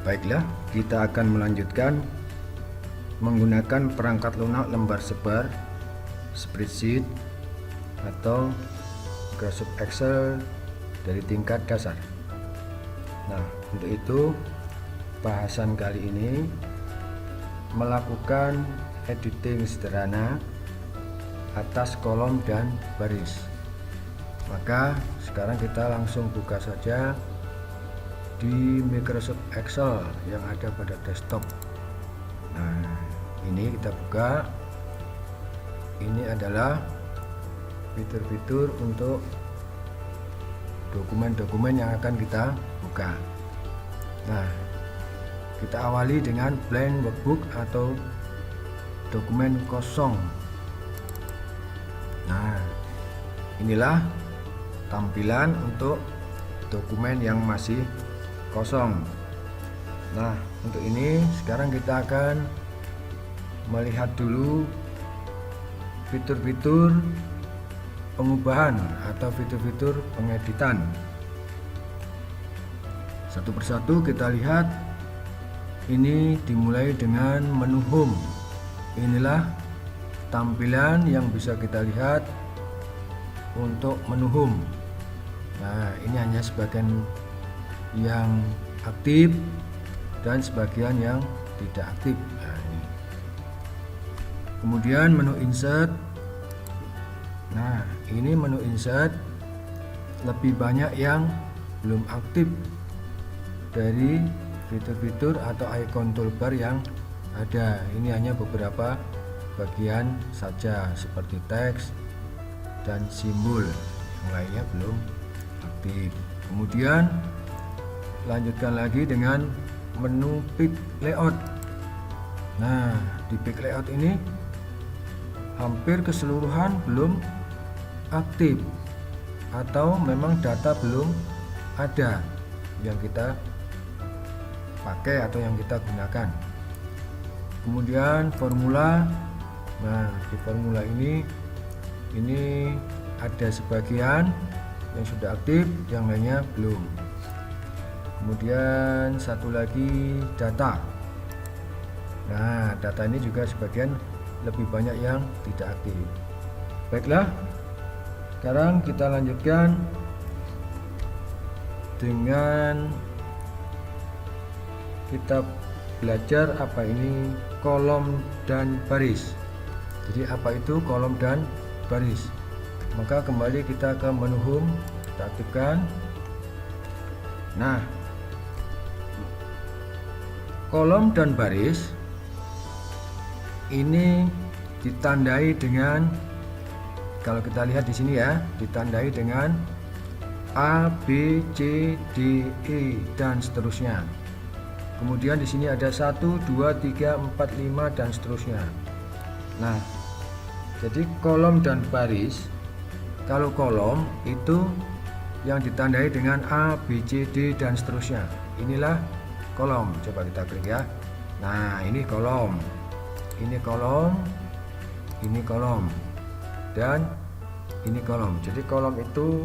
Baiklah, kita akan melanjutkan menggunakan perangkat lunak lembar sebar, spreadsheet atau Microsoft Excel dari tingkat dasar. Nah, untuk itu bahasan kali ini melakukan editing sederhana atas kolom dan baris. Maka sekarang kita langsung buka saja di Microsoft Excel yang ada pada desktop. Nah, ini kita buka. Ini adalah fitur-fitur untuk dokumen-dokumen yang akan kita buka. Nah, kita awali dengan blank workbook atau dokumen kosong. Nah, inilah tampilan untuk dokumen yang masih kosong. Nah, untuk ini sekarang kita akan melihat dulu fitur-fitur pengubahan atau fitur-fitur pengeditan. Satu persatu kita lihat. Ini dimulai dengan menu home. Inilah tampilan yang bisa kita lihat untuk menu home. Nah, ini hanya sebagian yang aktif dan sebagian yang tidak aktif. Nah, ini. Kemudian menu insert. Nah, ini menu insert lebih banyak yang belum aktif dari fitur-fitur atau icon toolbar yang ada. Ini hanya beberapa bagian saja seperti teks dan simbol, yang lainnya belum aktif. Kemudian lanjutkan lagi dengan menu pick layout. Nah, di pick layout ini hampir keseluruhan belum aktif atau memang data belum ada yang kita pakai atau yang kita gunakan. Kemudian formula. Nah, di formula ini ada sebagian yang sudah aktif, yang lainnya belum. Kemudian satu lagi data. Nah, data ini juga sebagian lebih banyak yang tidak aktif. Baiklah, sekarang kita lanjutkan dengan kita belajar apa ini kolom dan baris. Jadi apa itu kolom dan baris? Maka kembali kita ke menu home, kita aktifkan. Nah, kolom dan baris ini ditandai dengan, kalau kita lihat di sini ya, ditandai dengan A, B, C, D, E dan seterusnya. Kemudian di sini ada 1, 2, 3, 4, 5 dan seterusnya. Nah, jadi kolom dan baris, kalau kolom itu yang ditandai dengan A, B, C, D dan seterusnya. Inilah kolom. Coba kita klik ya. Nah, ini kolom. Ini kolom. Ini kolom. Dan ini kolom. Jadi kolom itu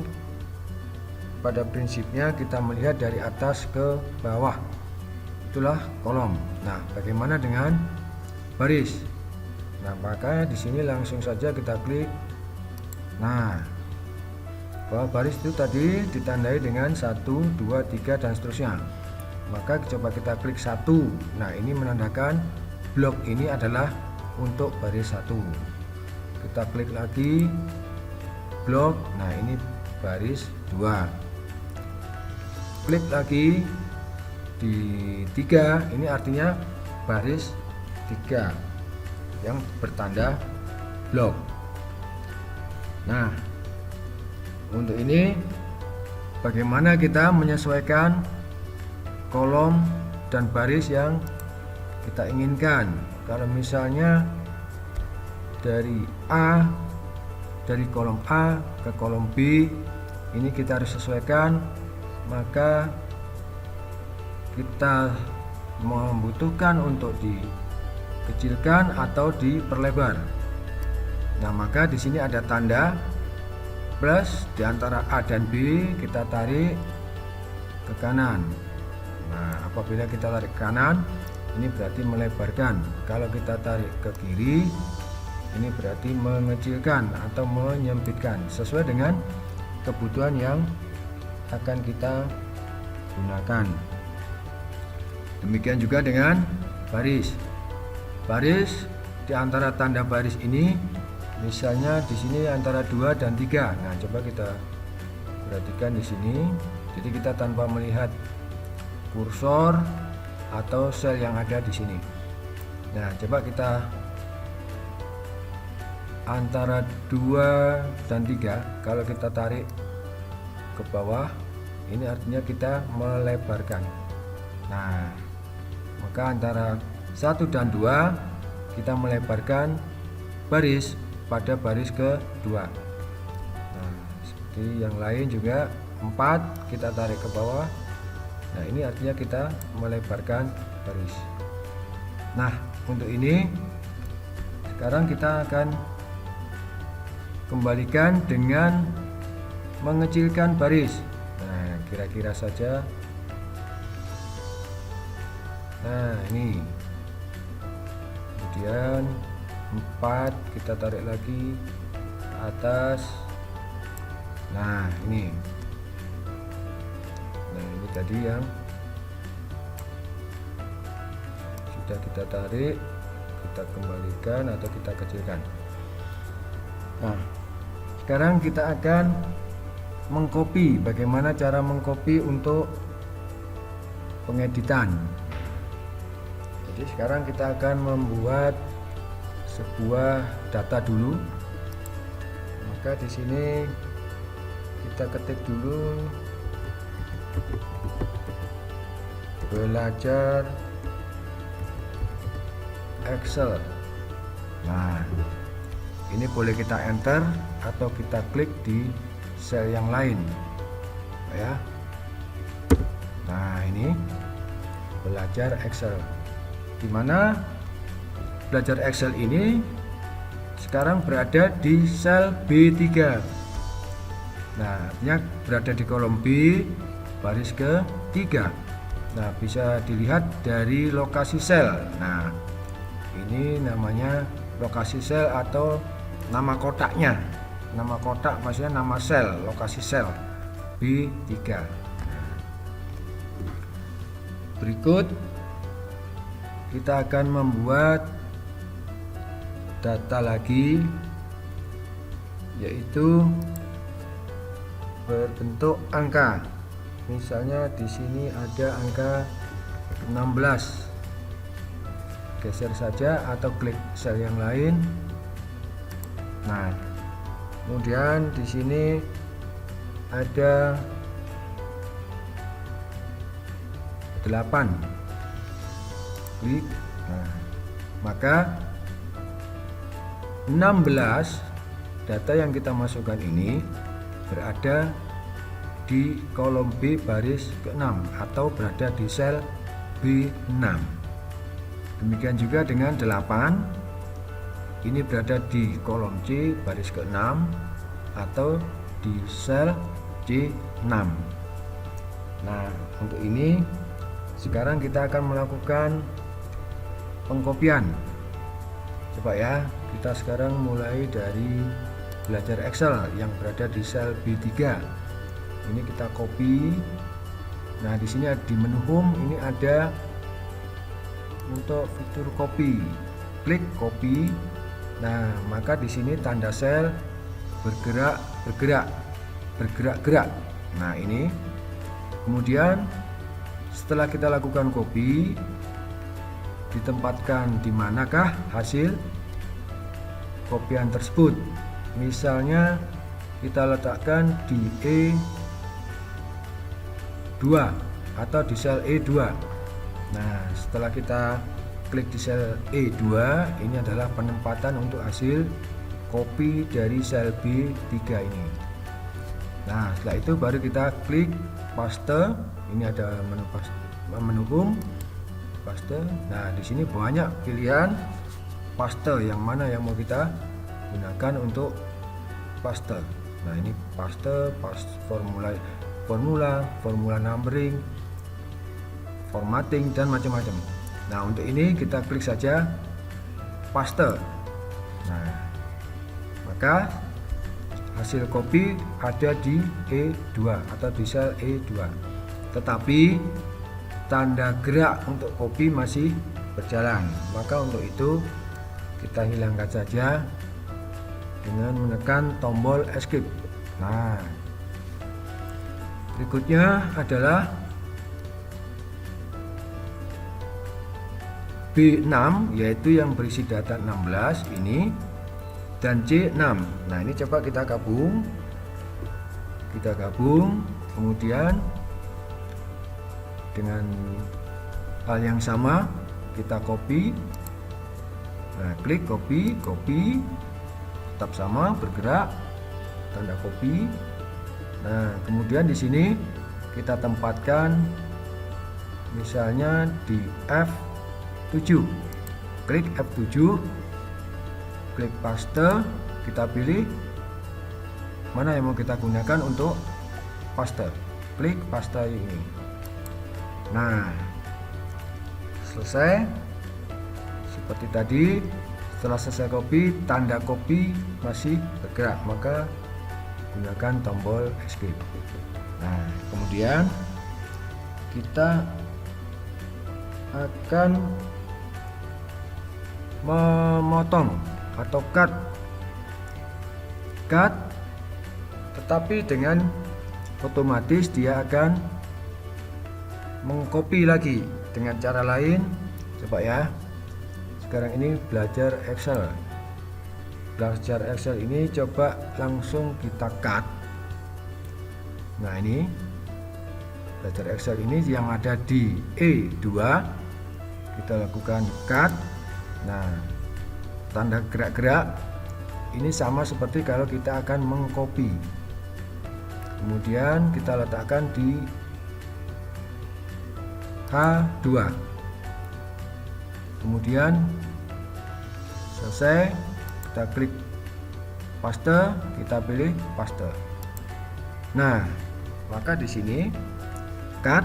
pada prinsipnya kita melihat dari atas ke bawah. Itulah kolom. Nah, bagaimana dengan baris? Nah, maka di sini langsung saja kita klik. Nah, bahwa baris itu tadi ditandai dengan 1, 2, 3 dan seterusnya. Maka coba kita klik 1. Nah, ini menandakan blok ini adalah untuk baris 1. Kita klik lagi blok. Nah, ini baris 2. Klik lagi di 3, ini artinya baris 3 yang bertanda blok. Nah, untuk ini bagaimana kita menyesuaikan kolom dan baris yang kita inginkan. Kalau misalnya dari kolom A ke kolom B, ini kita harus sesuaikan, maka kita membutuhkan untuk dikecilkan atau diperlebar. Nah, maka di sini ada tanda plus di antara A dan B, kita tarik ke kanan. Nah, apabila kita tarik ke kanan, ini berarti melebarkan. Kalau kita tarik ke kiri, ini berarti mengecilkan atau menyempitkan sesuai dengan kebutuhan yang akan kita gunakan. Demikian juga dengan baris. Baris di antara tanda baris ini, misalnya di sini antara 2 dan 3. Nah, coba kita perhatikan di sini. Jadi kita tanpa melihat kursor atau sel yang ada di sini. Nah, coba kita antara 2 dan 3, kalau kita tarik ke bawah, ini artinya kita melebarkan. Nah, maka antara 1 dan 2 kita melebarkan baris pada baris kedua. Nah, seperti yang lain juga 4 kita tarik ke bawah. Nah, ini artinya kita melebarkan baris. Nah, untuk ini sekarang kita akan kembalikan dengan mengecilkan baris. Nah, kira-kira saja. Nah, ini. Kemudian 4 kita tarik lagi ke atas. Nah, ini. Nah, ini tadi yang sudah kita tarik, kita kembalikan atau kita kecilkan. Nah, sekarang kita akan mengcopy. Bagaimana cara mengcopy untuk pengeditan? Jadi sekarang kita akan membuat sebuah data dulu. Maka di sini kita ketik dulu belajar Excel. Nah, ini boleh kita enter atau kita klik di sel yang lain, ya. Nah, ini belajar Excel. Dimana belajar Excel ini sekarang berada di sel B3. Nah, artinya berada di kolom B baris ke-3. Nah, bisa dilihat dari lokasi sel. Nah, ini namanya lokasi sel atau nama kotaknya. Nama kotak maksudnya nama sel, lokasi sel B3. Berikut kita akan membuat data lagi, yaitu berbentuk angka. Misalnya di sini ada angka 16. Geser saja atau klik sel yang lain. Nah, kemudian di sini ada 8. Klik. Nah, maka 16 data yang kita masukkan ini berada di kolom B baris ke-6 atau berada di sel B6. Demikian juga dengan 8, ini berada di kolom C baris ke-6 atau di sel C6. Nah, untuk ini sekarang kita akan melakukan pengkopian. Coba ya, kita sekarang mulai dari belajar Excel yang berada di sel B3. Ini kita copy. Nah, di sini di menu home ini ada untuk fitur copy. Klik copy. Nah, maka di sini tanda sel bergerak. Nah, ini. Kemudian setelah kita lakukan copy, ditempatkan di manakah hasil kopian tersebut. Misalnya kita letakkan di E2 atau di sel E2. Nah, setelah kita klik di sel E2, ini adalah penempatan untuk hasil copy dari sel B3 ini. Nah, setelah itu baru kita klik paste. Ini ada menu home, paste. Nah, di sini banyak pilihan paste, yang mana yang mau kita gunakan untuk paste. Nah, ini paste, formula numbering, formatting dan macam-macam. Nah, untuk ini kita klik saja paste. Nah, maka hasil copy ada di E2 atau di sel E2. Tetapi tanda gerak untuk copy masih berjalan. Maka untuk itu kita hilangkan saja dengan menekan tombol escape. Nah, berikutnya adalah B6, yaitu yang berisi data 16 ini, dan C6. Nah, ini coba kita gabung. Kemudian dengan hal yang sama kita copy. Nah, klik copy, tetap sama bergerak, tanda copy. Nah, kemudian di sini kita tempatkan misalnya di F7. Klik F7, klik paste, kita pilih mana yang mau kita gunakan untuk paste. Klik paste ini. Nah, selesai. Seperti tadi, setelah selesai copy, tanda copy masih bergerak, maka gunakan tombol escape. Nah, kemudian kita akan memotong atau cut, tetapi dengan otomatis dia akan mengcopy lagi dengan cara lain. Coba ya, sekarang ini belajar Excel ini coba langsung kita cut. Nah, ini belajar Excel ini yang ada di E2, kita lakukan cut. Nah, tanda gerak-gerak ini sama seperti kalau kita akan mengcopy. Kemudian kita letakkan di H2. Kemudian selesai, kita klik paste, kita pilih paste. Nah, maka di sini cut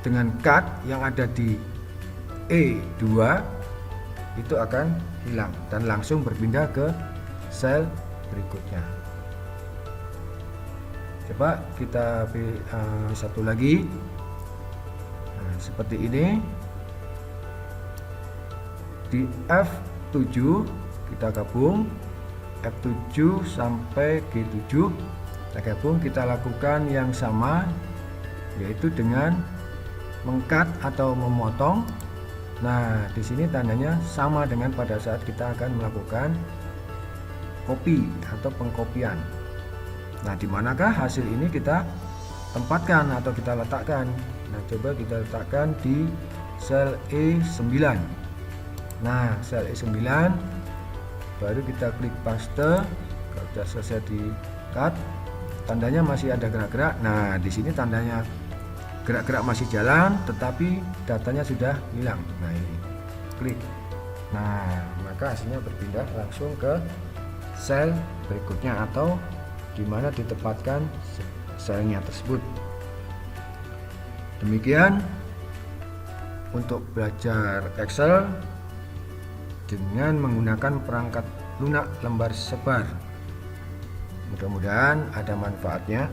dengan cut yang ada di E2 itu akan hilang dan langsung berpindah ke sel berikutnya. Coba kita pilih satu lagi. Nah, seperti ini. Di F7 kita gabung, F7 sampai G7 kita gabung, kita lakukan yang sama, yaitu dengan mengcut atau memotong. Nah, di sini tandanya sama dengan pada saat kita akan melakukan copy atau pengkopian. Nah, di manakah hasil ini kita tempatkan atau kita letakkan? Nah, coba kita letakkan di sel E9. Nah, sel E9, baru kita klik paste. Kalau sudah selesai di cut, tandanya masih ada gerak-gerak. Nah, di sini tandanya gerak-gerak masih jalan, tetapi datanya sudah hilang. Nah, ini klik. Nah, maka hasilnya berpindah langsung ke sel berikutnya atau di mana ditempatkan selnya tersebut. Demikian untuk belajar Excel dengan menggunakan perangkat lunak lembar sebar. Mudah-mudahan ada manfaatnya.